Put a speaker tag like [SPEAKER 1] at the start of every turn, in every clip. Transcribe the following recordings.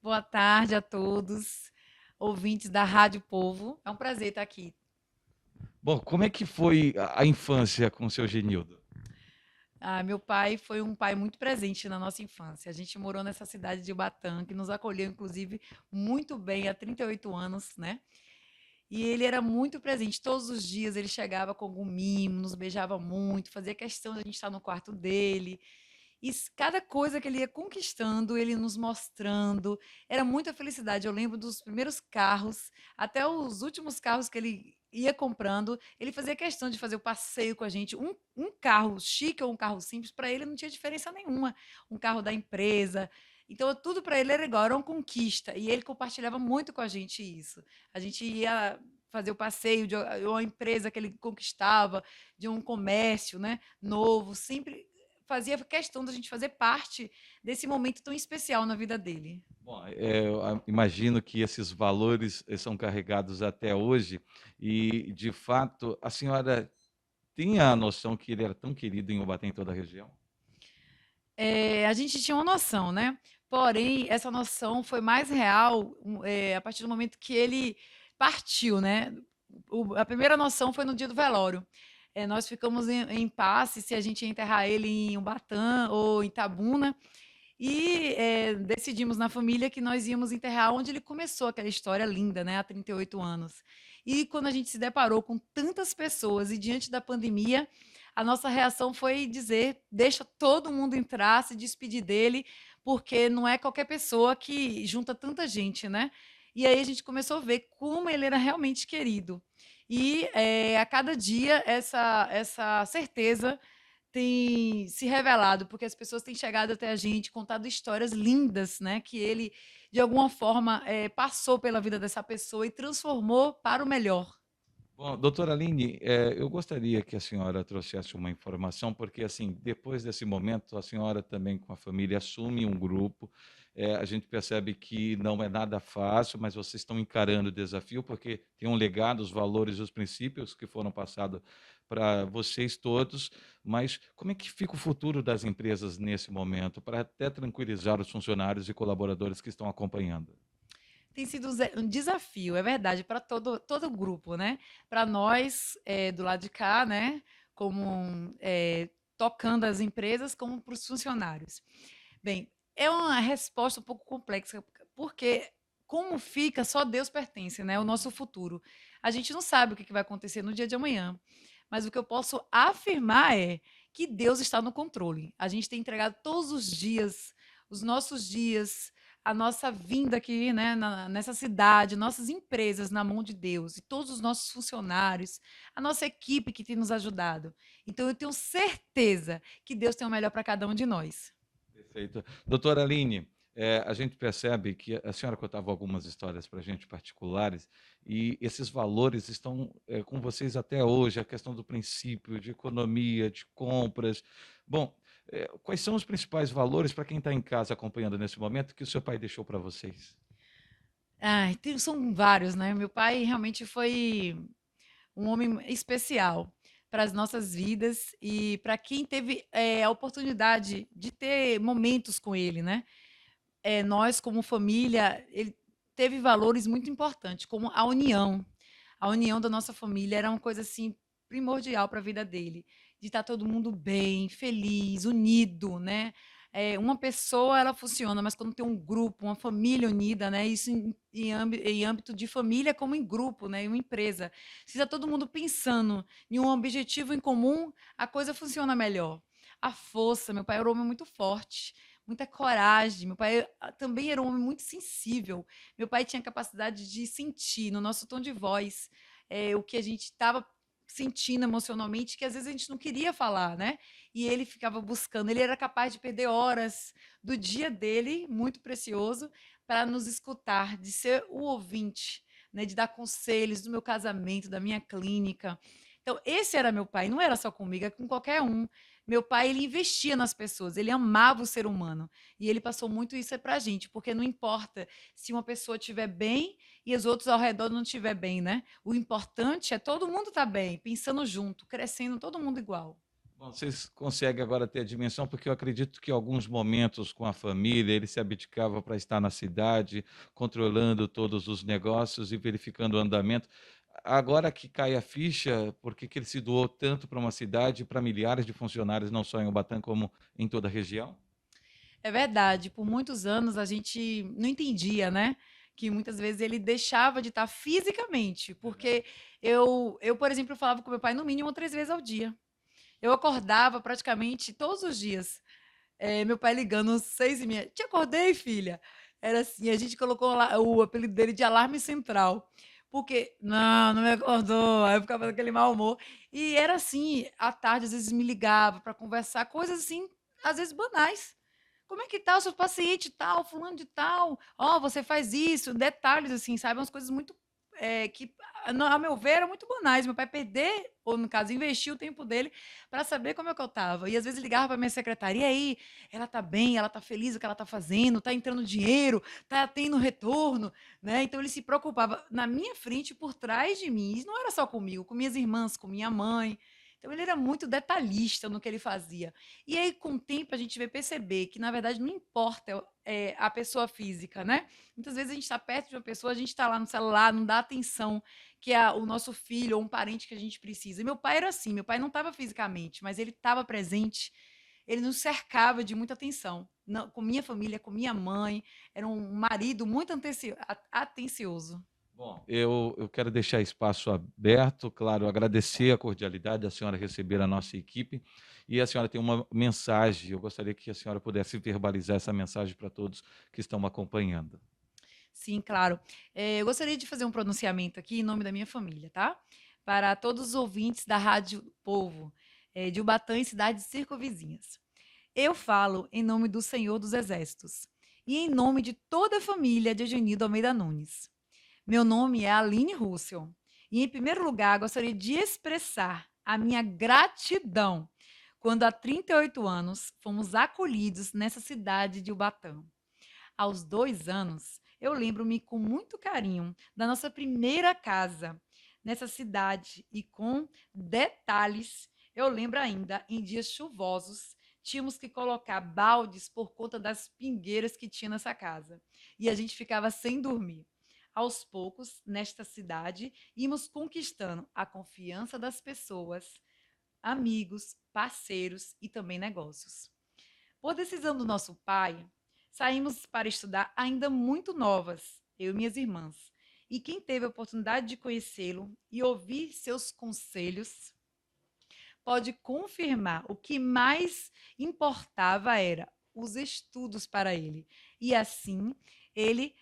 [SPEAKER 1] Boa tarde a todos, ouvintes da Rádio Povo. É um prazer estar aqui.
[SPEAKER 2] Bom, como é que foi a infância com o seu Genildo?
[SPEAKER 1] Meu pai foi um pai muito presente na nossa infância. A gente morou nessa cidade de Ubatã, que nos acolheu, inclusive, muito bem há 38 anos, né? E ele era muito presente. Todos os dias ele chegava com algum mimo, nos beijava muito, fazia questão de a gente estar no quarto dele. E cada coisa que ele ia conquistando, ele nos mostrando, era muita felicidade. Eu lembro dos primeiros carros, até os últimos carros que ele ia comprando, ele fazia questão de fazer o passeio com a gente. Um carro chique ou um carro simples, para ele não tinha diferença nenhuma. Um carro da empresa. Então, tudo para ele era igual, era uma conquista. E ele compartilhava muito com a gente isso. A gente ia fazer o passeio de uma empresa que ele conquistava, de um comércio, né, novo, sempre fazia questão da gente fazer parte desse momento tão especial na vida dele.
[SPEAKER 2] Bom, imagino que esses valores são carregados até hoje e, de fato, a senhora tinha a noção que ele era tão querido em Ubaté, em toda a região?
[SPEAKER 1] A gente tinha uma noção, né? Porém, essa noção foi mais real a partir do momento que ele partiu, né? A primeira noção foi no dia do velório. Nós ficamos em impasse se a gente ia enterrar ele em Ubatã ou em Tabuna. E decidimos na família que nós íamos enterrar onde ele começou aquela história linda, né, há 38 anos. E quando a gente se deparou com tantas pessoas e diante da pandemia, a nossa reação foi dizer: deixa todo mundo entrar, se despedir dele, porque não é qualquer pessoa que junta tanta gente, né? E aí a gente começou a ver como ele era realmente querido. E a cada dia essa certeza tem se revelado, porque as pessoas têm chegado até a gente, contado histórias lindas, né, que ele, de alguma forma, passou pela vida dessa pessoa e transformou para o melhor.
[SPEAKER 2] Bom, doutora Aline, eu gostaria que a senhora trouxesse uma informação, porque, assim, depois desse momento, a senhora também com a família assume um grupo. A gente percebe que não é nada fácil, mas vocês estão encarando o desafio, porque tem um legado, os valores e os princípios que foram passados para vocês todos. Mas como é que fica o futuro das empresas nesse momento, para até tranquilizar os funcionários e colaboradores que estão acompanhando?
[SPEAKER 1] Tem sido um desafio, é verdade, para todo o grupo, né? Para nós, do lado de cá, né? Como tocando as empresas, como para os funcionários. Bem, é uma resposta um pouco complexa, porque como fica, só Deus pertence, né? O nosso futuro. A gente não sabe o que vai acontecer no dia de amanhã, mas o que eu posso afirmar é que Deus está no controle. A gente tem entregado todos os dias, os nossos dias, a nossa vinda aqui, né, nessa cidade, nossas empresas na mão de Deus e todos os nossos funcionários, a nossa equipe que tem nos ajudado. Então, eu tenho certeza que Deus tem o melhor para cada um de nós.
[SPEAKER 2] Perfeito. Doutora Aline, a gente percebe que a senhora contava algumas histórias para a gente particulares e esses valores estão com vocês até hoje, a questão do princípio, de economia, de compras. Bom, quais são os principais valores para quem está em casa acompanhando nesse momento que o seu pai deixou para vocês?
[SPEAKER 1] Ai, são vários, né? Meu pai realmente foi um homem especial para as nossas vidas e para quem teve a oportunidade de ter momentos com ele, né? Nós, como família, ele teve valores muito importantes, como a união. A união da nossa família era uma coisa assim primordial para a vida dele, de estar todo mundo bem, feliz, unido, né? Uma pessoa ela funciona, mas quando tem um grupo, uma família unida, né? Isso em âmbito de família como em grupo, né? Em uma empresa. Se está todo mundo pensando em um objetivo em comum, a coisa funciona melhor. A força, meu pai era um homem muito forte, muita coragem. Meu pai também era um homem muito sensível. Meu pai tinha capacidade de sentir no nosso tom de voz o que a gente estava sentindo emocionalmente, que às vezes a gente não queria falar, né? E ele ficava buscando. Ele era capaz de perder horas do dia dele, muito precioso, para nos escutar, de ser o ouvinte, né? De dar conselhos do meu casamento, da minha clínica. Então, esse era meu pai, não era só comigo, é com qualquer um. Meu pai, ele investia nas pessoas, ele amava o ser humano. E ele passou muito isso para a gente, porque não importa se uma pessoa estiver bem e os outros ao redor não estiver bem, né? O importante é todo mundo estar bem, pensando junto, crescendo todo mundo igual.
[SPEAKER 2] Bom, vocês conseguem agora ter a dimensão, porque eu acredito que alguns momentos com a família, ele se abdicava para estar na cidade, controlando todos os negócios e verificando o andamento. Agora que cai a ficha, por que que ele se doou tanto para uma cidade e para milhares de funcionários, não só em Ubatã, como em toda a região?
[SPEAKER 1] É verdade, por muitos anos a gente não entendia, né, que muitas vezes ele deixava de estar fisicamente, porque eu, por exemplo, falava com meu pai no mínimo 3 vezes ao dia. Eu acordava praticamente todos os dias, meu pai ligando às 6h30: "Te acordei, filha?". Era assim, a gente colocou lá o apelido dele de alarme central, porque: "Não, não me acordou", aí eu ficava naquele mau humor. E era assim, à tarde, às vezes me ligava para conversar, coisas assim, às vezes banais. "Como é que tá o seu paciente tal, fulano de tal? Ó, você faz isso", detalhes assim, sabe, umas coisas muito, que, a meu ver, eram muito banais. Meu pai perder, ou no caso, investir o tempo dele para saber como é que eu estava. E às vezes ligava para minha secretária: "E aí, ela tá bem? Ela tá feliz com o que ela tá fazendo? Tá entrando dinheiro? Tá tendo retorno?", né. Então ele se preocupava na minha frente, por trás de mim. E não era só comigo, com minhas irmãs, com minha mãe. Então ele era muito detalhista no que ele fazia. E aí, com o tempo, a gente vai perceber que, na verdade, não importa, a pessoa física, né. Muitas vezes a gente está perto de uma pessoa, a gente está lá no celular, não dá atenção que é o nosso filho ou um parente que a gente precisa. E meu pai era assim, meu pai não estava fisicamente, mas ele estava presente, ele nos cercava de muita atenção. Não, com minha família, com minha mãe, era um marido muito atencioso.
[SPEAKER 2] Bom, eu quero deixar espaço aberto, claro, agradecer a cordialidade da senhora receber a nossa equipe. E a senhora tem uma mensagem, eu gostaria que a senhora pudesse verbalizar essa mensagem para todos que estão acompanhando.
[SPEAKER 1] Sim, claro. Eu gostaria de fazer um pronunciamento aqui em nome da minha família, tá? Para todos os ouvintes da Rádio Povo, de Ubatã e cidades circunvizinhas. Eu falo em nome do Senhor dos Exércitos e em nome de toda a família de Eugênio Almeida Nunes. Meu nome é Aline Russell e, em primeiro lugar, gostaria de expressar a minha gratidão quando, há 38 anos, fomos acolhidos nessa cidade de Ubatã. Aos 2 anos, eu lembro-me com muito carinho da nossa primeira casa nessa cidade e, com detalhes, eu lembro ainda, em dias chuvosos, tínhamos que colocar baldes por conta das pingueiras que tinha nessa casa. E a gente ficava sem dormir. Aos poucos, nesta cidade, íamos conquistando a confiança das pessoas, amigos, parceiros e também negócios. Por decisão do nosso pai, saímos para estudar ainda muito novas, eu e minhas irmãs. E quem teve a oportunidade de conhecê-lo e ouvir seus conselhos pode confirmar o que mais importava era os estudos para ele. E assim, ele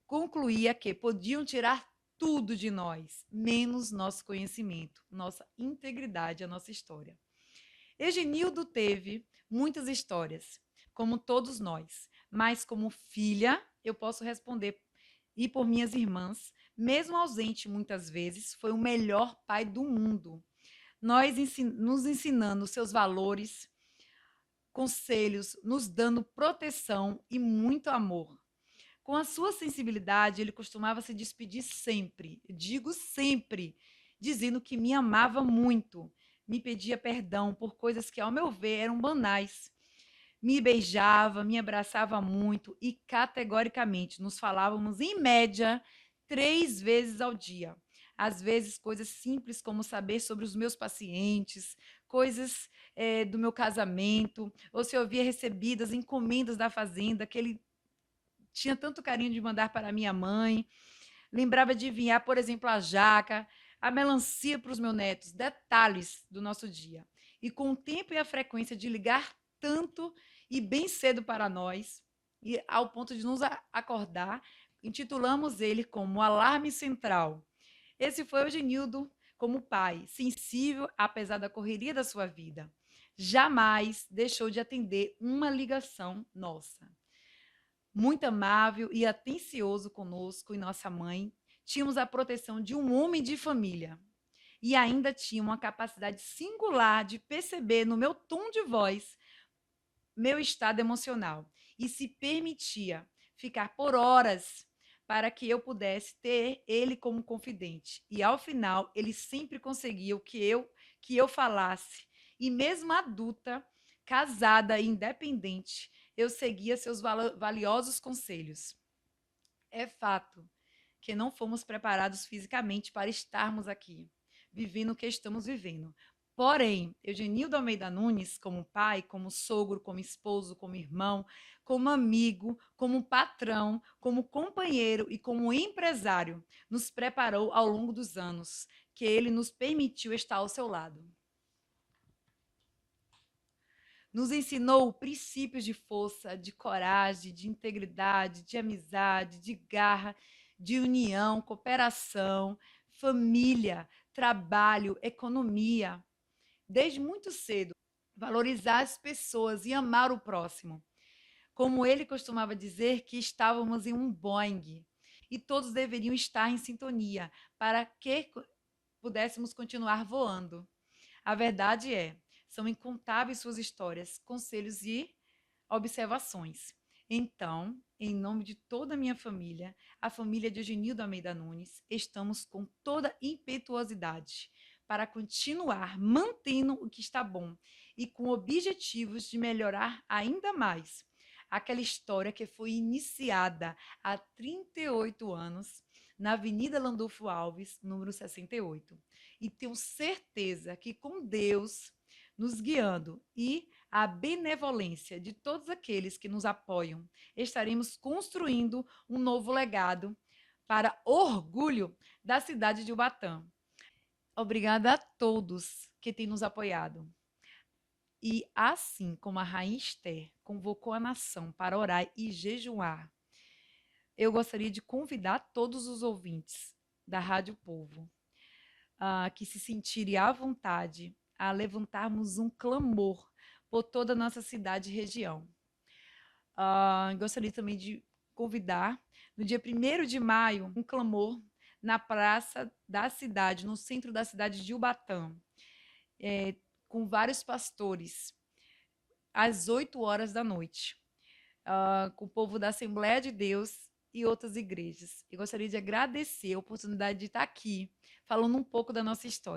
[SPEAKER 1] concluía que podiam tirar tudo de nós, menos nosso conhecimento, nossa integridade, a nossa história. Egenildo teve muitas histórias, como todos nós, mas como filha, eu posso responder, e por minhas irmãs, mesmo ausente muitas vezes, foi o melhor pai do mundo. Nos ensinando seus valores, conselhos, nos dando proteção e muito amor. Com a sua sensibilidade, ele costumava se despedir sempre, digo sempre, dizendo que me amava muito, me pedia perdão por coisas que, ao meu ver, eram banais. Me beijava, me abraçava muito e, categoricamente, nos falávamos, em média, 3 vezes ao dia. Às vezes, coisas simples como saber sobre os meus pacientes, coisas do meu casamento, ou se eu havia recebido as encomendas da fazenda que ele tinha tanto carinho de mandar para minha mãe. Lembrava de enviar, por exemplo, a jaca, a melancia para os meus netos, detalhes do nosso dia. E com o tempo e a frequência de ligar tanto e bem cedo para nós, e ao ponto de nos acordar, intitulamos ele como Alarme Central. Esse foi o Genildo como pai, sensível apesar da correria da sua vida. Jamais deixou de atender uma ligação nossa. Muito amável e atencioso conosco e nossa mãe, tínhamos a proteção de um homem de família. E ainda tinha uma capacidade singular de perceber no meu tom de voz meu estado emocional e se permitia ficar por horas para que eu pudesse ter ele como confidente. E ao final, ele sempre conseguia o que eu falasse E mesmo adulta, casada e independente, eu seguia seus valiosos conselhos. É fato que não fomos preparados fisicamente para estarmos aqui, vivendo o que estamos vivendo. Porém, Eugenildo Almeida Nunes, como pai, como sogro, como esposo, como irmão, como amigo, como patrão, como companheiro e como empresário, nos preparou ao longo dos anos que ele nos permitiu estar ao seu lado. Nos ensinou princípios de força, de coragem, de integridade, de amizade, de garra, de união, cooperação, família, trabalho, economia. Desde muito cedo, valorizar as pessoas e amar o próximo. Como ele costumava dizer, que estávamos em um Boeing e todos deveriam estar em sintonia para que pudéssemos continuar voando. A verdade é, são incontáveis suas histórias, conselhos e observações. Então, em nome de toda a minha família, a família de Eugenildo Almeida Nunes, estamos com toda impetuosidade para continuar mantendo o que está bom e com objetivos de melhorar ainda mais. Aquela história que foi iniciada há 38 anos na Avenida Landulfo Alves, número 68. E tenho certeza que com Deus nos guiando e a benevolência de todos aqueles que nos apoiam, estaremos construindo um novo legado para orgulho da cidade de Ubatã. Obrigada a todos que têm nos apoiado. E assim como a rainha Esther convocou a nação para orar e jejuar, eu gostaria de convidar todos os ouvintes da Rádio Povo que se sentirem à vontade a levantarmos um clamor por toda a nossa cidade e região. Gostaria também de convidar, no dia 1º de maio, um clamor na praça da cidade, no centro da cidade de Ubatã, com vários pastores, às 8 horas da noite, com o povo da Assembleia de Deus e outras igrejas. Eu gostaria de agradecer a oportunidade de estar aqui, falando um pouco da nossa história.